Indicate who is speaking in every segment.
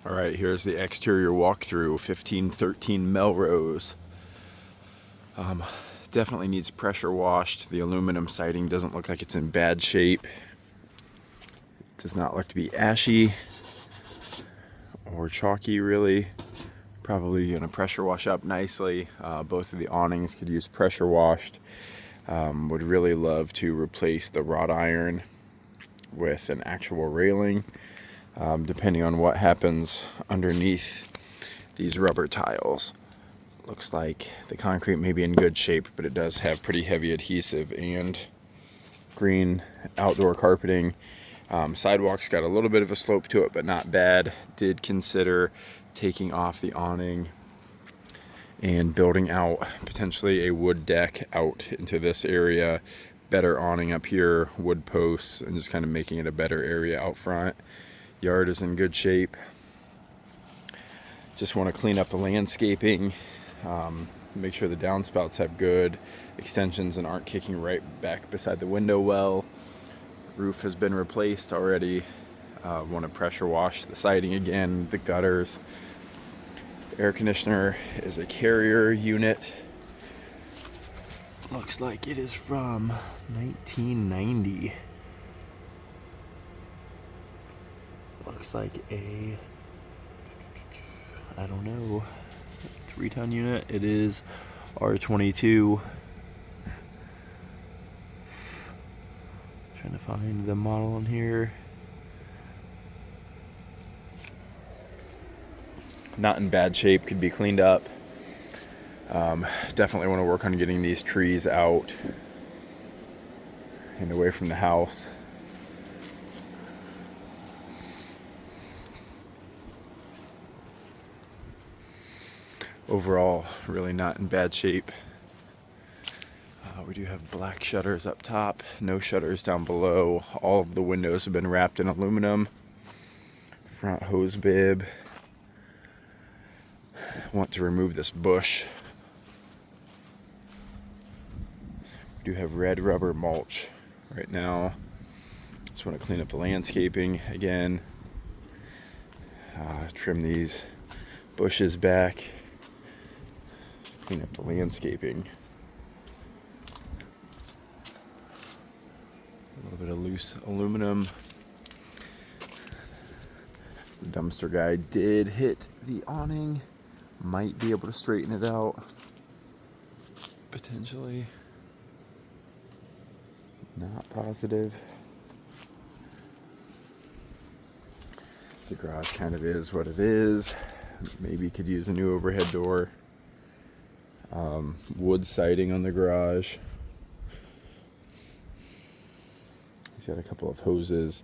Speaker 1: All right, here's the exterior walkthrough, 1513 Melrose. Definitely needs pressure washed. The aluminum siding doesn't look like it's in bad shape. It does not look to be ashy or chalky really. Probably gonna pressure wash up nicely. Both of the awnings could use pressure washed. Would really love to replace the wrought iron with an actual railing. Depending on what happens underneath these rubber tiles. Looks like the concrete may be in good shape, but it does have pretty heavy adhesive and green outdoor carpeting. Sidewalk's got a little bit of a slope to it, but not bad. Did consider taking off the awning and building out potentially a wood deck out into this area. Better awning up here, wood posts, and just kind of making it a better area out front. Yard is in good shape. Just want to clean up the landscaping, make sure the downspouts have good extensions and aren't kicking right back beside the window well. Roof has been replaced already. Want to pressure wash the siding again, the gutters. The air conditioner is a Carrier unit. Looks like it is from 1990. Looks like a, I don't know, 3-ton unit. It is R22. Trying to find the model in here. Not in bad shape, could be cleaned up. Definitely want to work on getting these trees out and away from the house. Overall, really not in bad shape. We do have black shutters up top, no shutters down below. All of the windows have been wrapped in aluminum. Front hose bib. Want to remove this bush. We do have red rubber mulch right now. Just want to clean up the landscaping again. Trim these bushes back. Clean up the landscaping. A little bit of loose aluminum. The dumpster guy did hit the awning. Might be able to straighten it out. Potentially. Not positive. The garage kind of is what it is. Maybe could use a new overhead door. Wood siding on the garage. He's got a couple of hoses.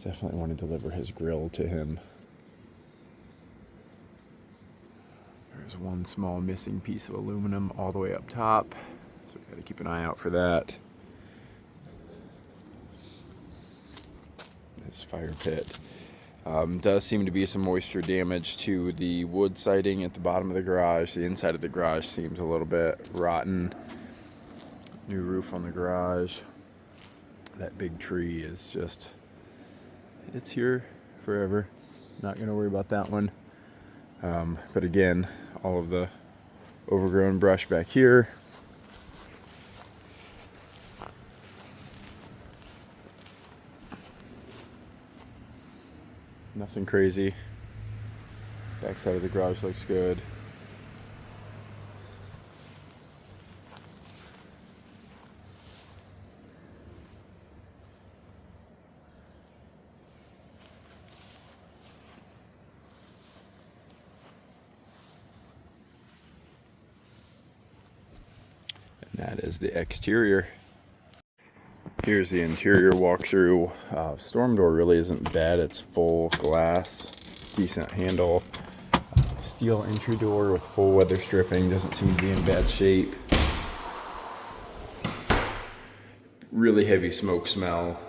Speaker 1: Definitely want to deliver his grill to him. There's one small missing piece of aluminum all the way up top, so we got to keep an eye out for that. This fire pit. Does seem to be some moisture damage to the wood siding at the bottom of the garage. The inside of the garage seems a little bit rotten. New roof on the garage. That big tree is just, it's here forever. Not going to worry about that one. But again, all of the overgrown brush back here. Nothing crazy. Backside of the garage looks good. And that is the exterior. Here's the interior walkthrough. Storm door really isn't bad. It's full glass, decent handle. Steel entry door with full weather stripping. Doesn't seem to be in bad shape. Really heavy smoke smell.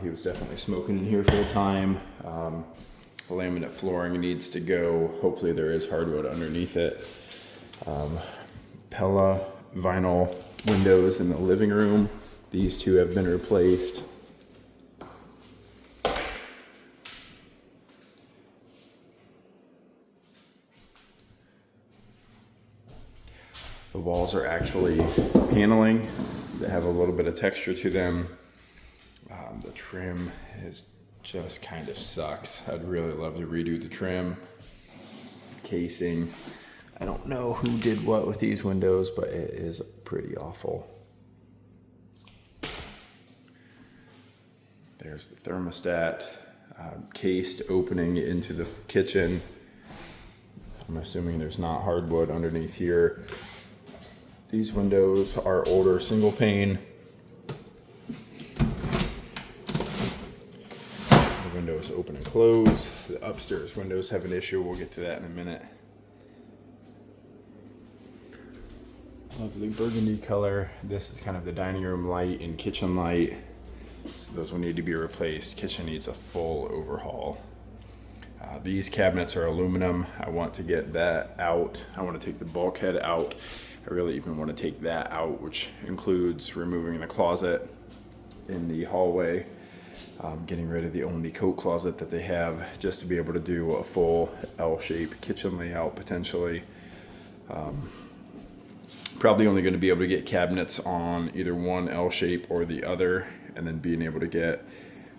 Speaker 1: He was definitely smoking in here full time. Laminate flooring needs to go. Hopefully there is hardwood underneath it. Pella vinyl windows in the living room. These two have been replaced. The walls are actually paneling that have a little bit of texture to them. The trim is just kind of sucks. I'd really love to redo the trim, casing. I don't know who did what with these windows, but it is pretty awful. There's the thermostat, cased opening into the kitchen. I'm assuming there's not hardwood underneath here. These windows are older single pane. The windows open and close. The upstairs windows have an issue. We'll get to that in a minute. Lovely burgundy color. This is kind of the dining room light and kitchen light. So those will need to be replaced. Kitchen needs a full overhaul. These cabinets are aluminum. I want to get that out. I want to take the bulkhead out. I really even want to take that out, which includes removing the closet in the hallway, getting rid of the only coat closet that they have, just to be able to do a full L-shaped kitchen layout potentially. Probably only going to be able to get cabinets on either one L shape or the other, and then being able to get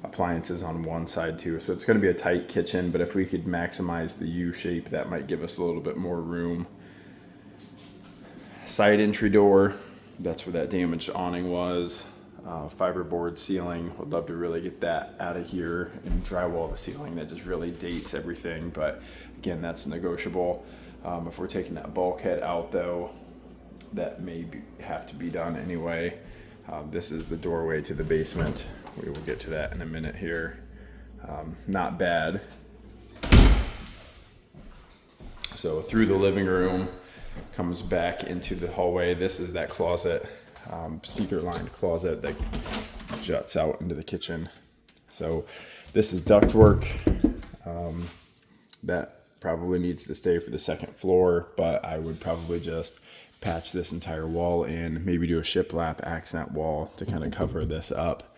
Speaker 1: appliances on one side too. So it's going to be a tight kitchen, but if we could maximize the U shape, that might give us a little bit more room. Side entry door, that's where that damaged awning was. Fiberboard ceiling, would love to really get that out of here and drywall the ceiling. That just really dates everything, but again, that's negotiable. If we're taking that bulkhead out though, that may have to be done anyway. This is the doorway to the basement. We will get to that in a minute here. Not bad. So through the living room, comes back into the hallway. This is that closet, cedar lined closet that juts out into the kitchen. So this is ductwork. That probably needs to stay for the second floor, but I would probably just patch this entire wall in, maybe do a shiplap accent wall to kind of cover this up.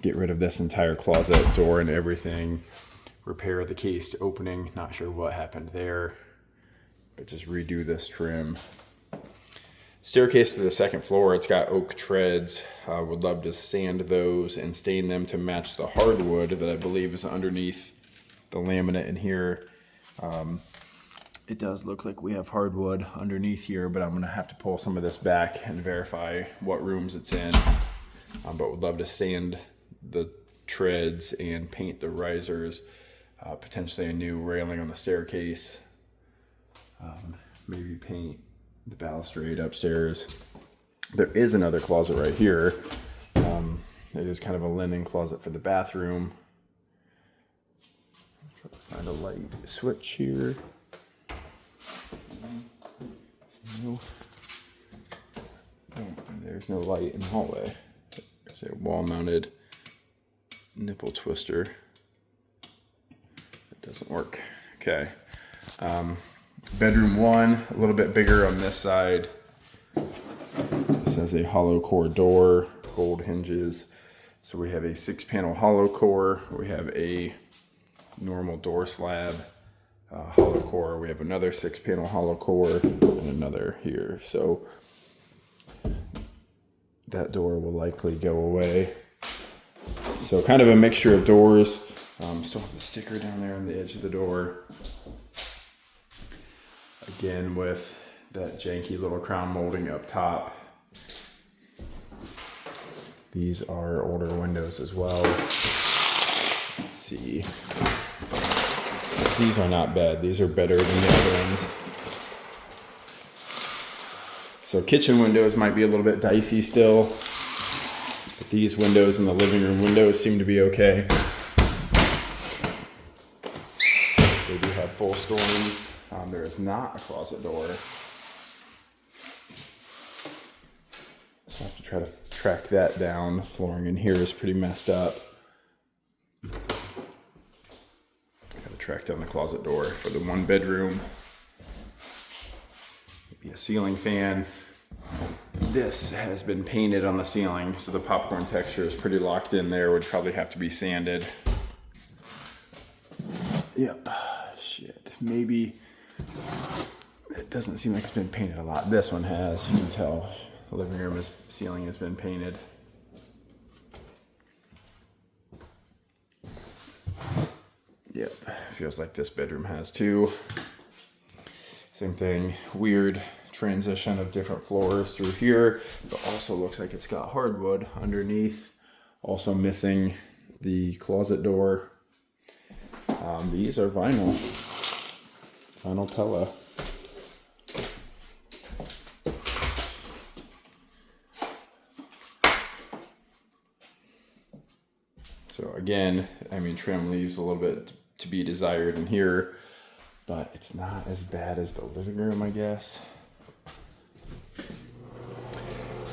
Speaker 1: Get rid of this entire closet door and everything. Repair the cased opening. Not sure what happened there, but just redo this trim. Staircase to the second floor, it's got oak treads. Would love to sand those and stain them to match the hardwood that I believe is underneath the laminate in here. It does look like we have hardwood underneath here, but I'm gonna have to pull some of this back and verify what rooms it's in. But would love to sand the treads and paint the risers, potentially a new railing on the staircase, maybe paint the balustrade upstairs. There is another closet right here. It is kind of a linen closet for the bathroom. Try to find a light switch here. No. Oh, there's no light in the hallway. There's a wall-mounted nipple twister. It doesn't work. Okay. Bedroom one, a little bit bigger on this side. This has a hollow core door, gold hinges. So we have a 6-panel hollow core. We have a normal door slab. Hollow core. We have another 6-panel hollow core and another here. So that door will likely go away. So kind of a mixture of doors. Still have the sticker down there on the edge of the door. Again with that janky little crown molding up top. These are older windows as well. Let's see. These are not bad. These are better than the other ones. So kitchen windows might be a little bit dicey still, but these windows and the living room windows seem to be okay. They do have full storms. There is not a closet door. So I have to try to track that down. The flooring in here is pretty messed up. Track down the closet door for the 1-bedroom. Maybe a ceiling fan. This has been painted on the ceiling, so the popcorn texture is pretty locked in there. Would probably have to be sanded. Yep. Shit. Maybe it doesn't seem like it's been painted a lot. This one has, you can tell the living room ceiling has been painted. Yep, feels like this bedroom has too. Same thing, weird transition of different floors through here, but also looks like it's got hardwood underneath. Also missing the closet door. These are vinyl Pella. So again, I mean, trim leaves a little bit to be desired in here, but it's not as bad as the living room, I guess.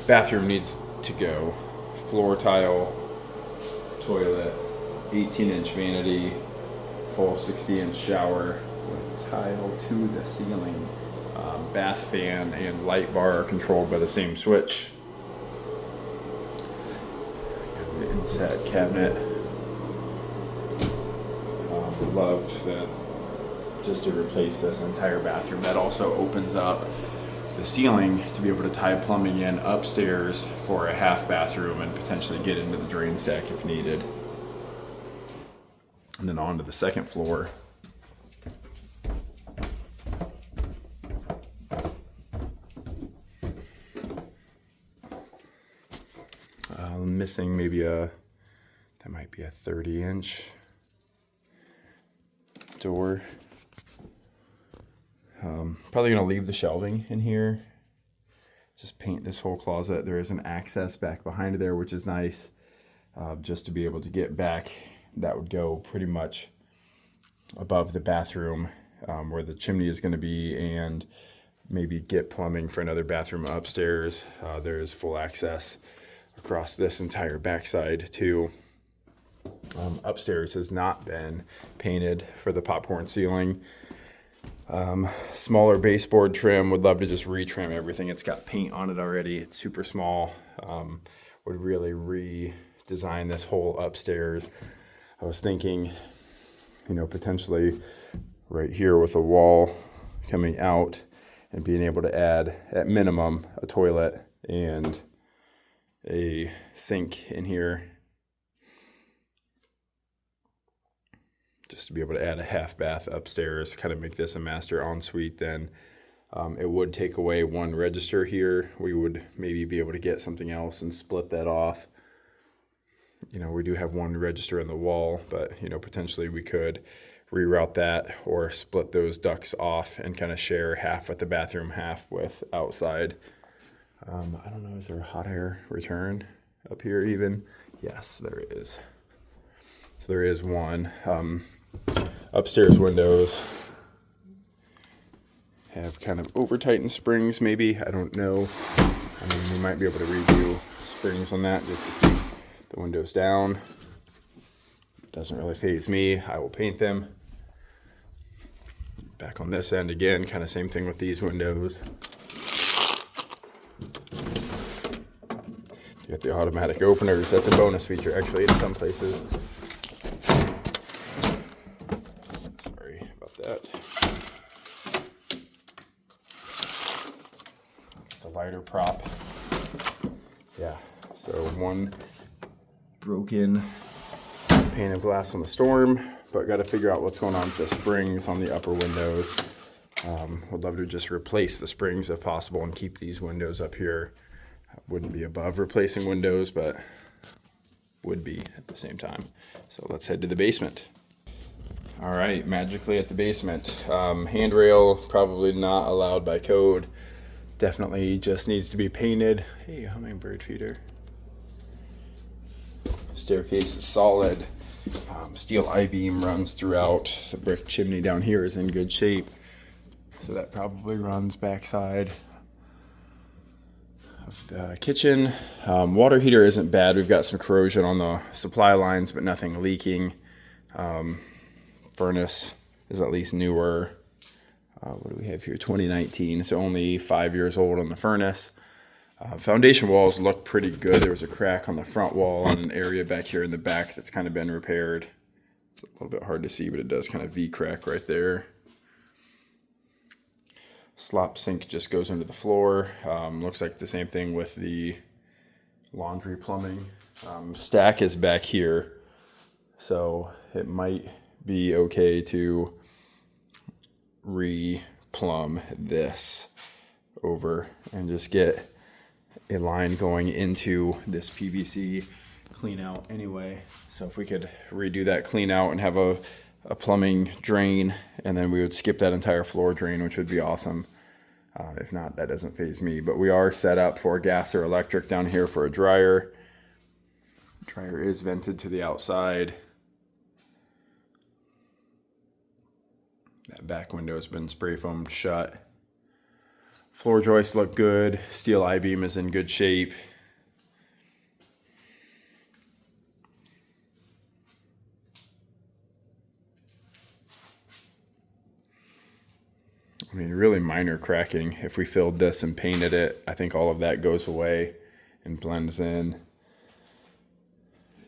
Speaker 1: Bathroom needs to go. Floor tile, toilet, 18-inch vanity, full 60-inch shower with tile to the ceiling. Bath fan and light bar are controlled by the same switch. Got the inset cabinet. Love that, just to replace this entire bathroom. That also opens up the ceiling to be able to tie plumbing in upstairs for a half bathroom and potentially get into the drain stack if needed. And then on to the second floor. Missing maybe that might be a 30-inch door. Probably gonna leave the shelving in here. Just paint this whole closet. There is an access back behind there, which is nice. Just to be able to get back, that would go pretty much above the bathroom where the chimney is going to be, and maybe get plumbing for another bathroom upstairs. There is full access across this entire backside too. Upstairs has not been painted for the popcorn ceiling. Smaller baseboard trim, would love to just retrim everything. It's got paint on it already. It's super small. Would really redesign this whole upstairs. I was thinking, you know, potentially right here with a wall coming out and being able to add, at minimum, a toilet and a sink in here. Just to be able to add a half bath upstairs, kind of make this a master ensuite. Then it would take away one register here. We would maybe be able to get something else and split that off. You know, we do have one register in the wall, but, you know, potentially we could reroute that or split those ducts off and kind of share half with the bathroom, half with outside. I don't know, is there a hot air return up here even? Yes, there is. So there is one. Upstairs windows have kind of over-tightened springs maybe. I don't know. I mean, we might be able to redo springs on that just to keep the windows down. Doesn't really faze me. I will paint them. Back on this end again, kind of same thing with these windows. You got the automatic openers. That's a bonus feature actually in some places. Sorry about that. The lighter prop. Yeah, so one broken pane of glass on the storm, but got to figure out what's going on with the springs on the upper windows. Would love to just replace the springs if possible and keep these windows up here. Wouldn't be above replacing windows, but would be at the same time. So let's head to the basement. All right, magically at the basement. Handrail, probably not allowed by code. Definitely just needs to be painted. Hey, hummingbird feeder. Staircase is solid. Steel I-beam runs throughout. The brick chimney down here is in good shape. So that probably runs backside of the kitchen. Water heater isn't bad. We've got some corrosion on the supply lines, but nothing leaking. Furnace is at least newer. What do we have here? 2019, so only 5 years old on the furnace. Foundation walls look pretty good. There was a crack on the front wall and an area back here in the back that's kind of been repaired. It's a little bit hard to see, but it does kind of V-crack right there. Slop sink just goes into the floor. Looks like the same thing with the laundry plumbing. Stack is back here, so it might be okay to re-plumb this over and just get a line going into this PVC clean out anyway. So if we could redo that clean out and have a plumbing drain, and then we would skip that entire floor drain, which would be awesome. If not, that doesn't faze me. But we are set up for gas or electric down here for a dryer. Dryer is vented to the outside. That back window has been spray foamed shut. Floor joists look good. Steel I-beam is in good shape. I mean, really minor cracking. If we filled this and painted it, I think all of that goes away and blends in.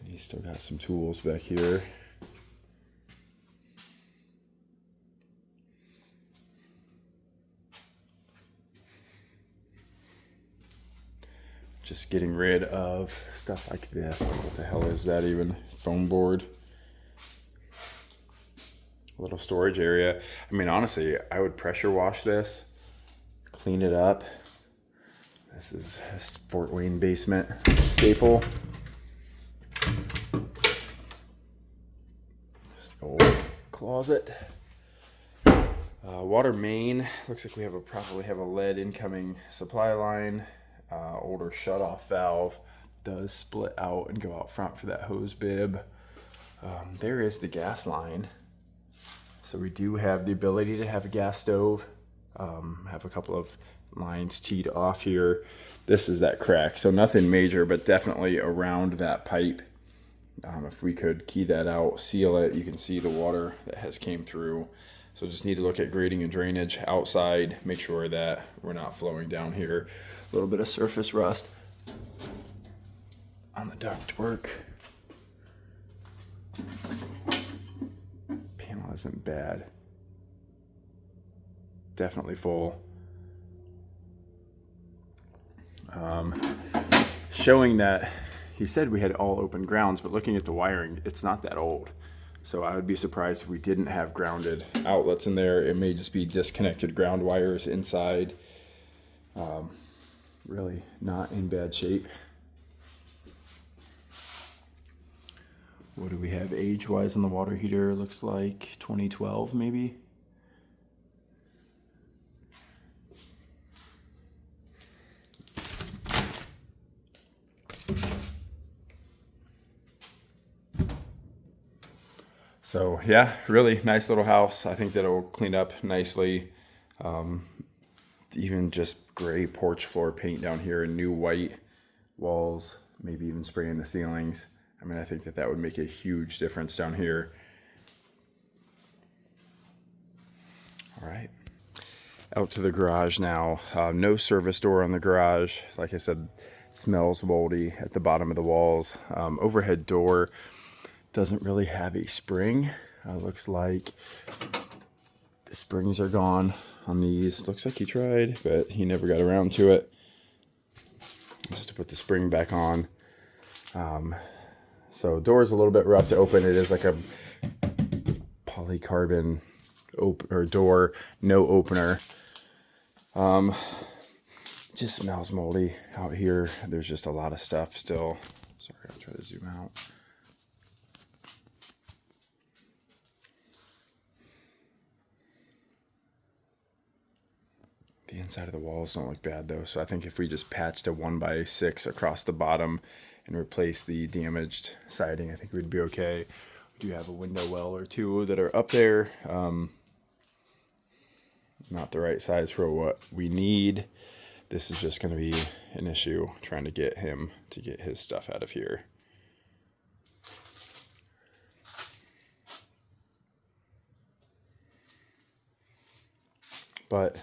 Speaker 1: He's still got some tools back here. Just getting rid of stuff like this. What the hell is that even? Foam board. A little storage area. I mean, honestly, I would pressure wash this, clean it up. This is a Fort Wayne basement staple. Just an old closet. Water main. Looks like we have probably have a lead incoming supply line. Older shutoff valve does split out and go out front for that hose bib. There is the gas line. So we do have the ability to have a gas stove. Have a couple of lines teed off here. This is that crack, so nothing major, but definitely around that pipe. If we could key that out, seal it, you can see the water that has came through. So just need to look at grading and drainage outside, make sure that we're not flowing down here. A little bit of surface rust on the ductwork. Panel isn't bad. Definitely full. Showing that he said we had all open grounds, but looking at the wiring, it's not that old. So I would be surprised if we didn't have grounded outlets in there. It may just be disconnected ground wires inside. Really not in bad shape. What do we have age-wise on the water heater? Looks like 2012 maybe. So yeah, really nice little house. I think that it will clean up nicely. Even just gray porch floor paint down here and new white walls, maybe even spraying the ceilings. I mean, I think that that would make a huge difference down here. All right, out to the garage now. No service door on the garage. Like I said, smells moldy at the bottom of the walls. Overhead door doesn't really have a spring. Looks like the springs are gone on these. Looks like he tried, but he never got around to it. Just to put the spring back on. So door's a little bit rough to open. It is like a polycarbon door, no opener. Just smells moldy out here. There's just a lot of stuff still. Sorry, I'll try to zoom out. The inside of the walls don't look bad though, so I think if we just patched a 1x6 across the bottom and replace the damaged siding, I think we'd be okay. We do have a window well or two that are up there. Not the right size for what we need. This is just going to be an issue trying to get him to get his stuff out of here. But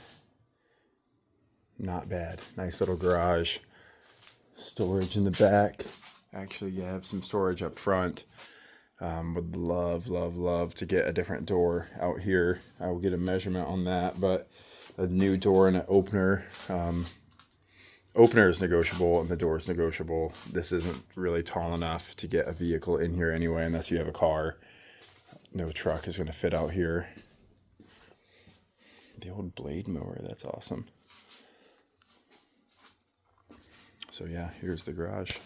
Speaker 1: not bad. Nice little garage. Storage in the back. Actually, you have some storage up front. Would love to get a different door out here. I will get a measurement on that, but a new door and an opener. Opener is negotiable and the door is negotiable. This isn't really tall enough to get a vehicle in here anyway, unless you have a car. No truck is going to fit out here. The old blade mower, that's awesome. So yeah, here's the garage.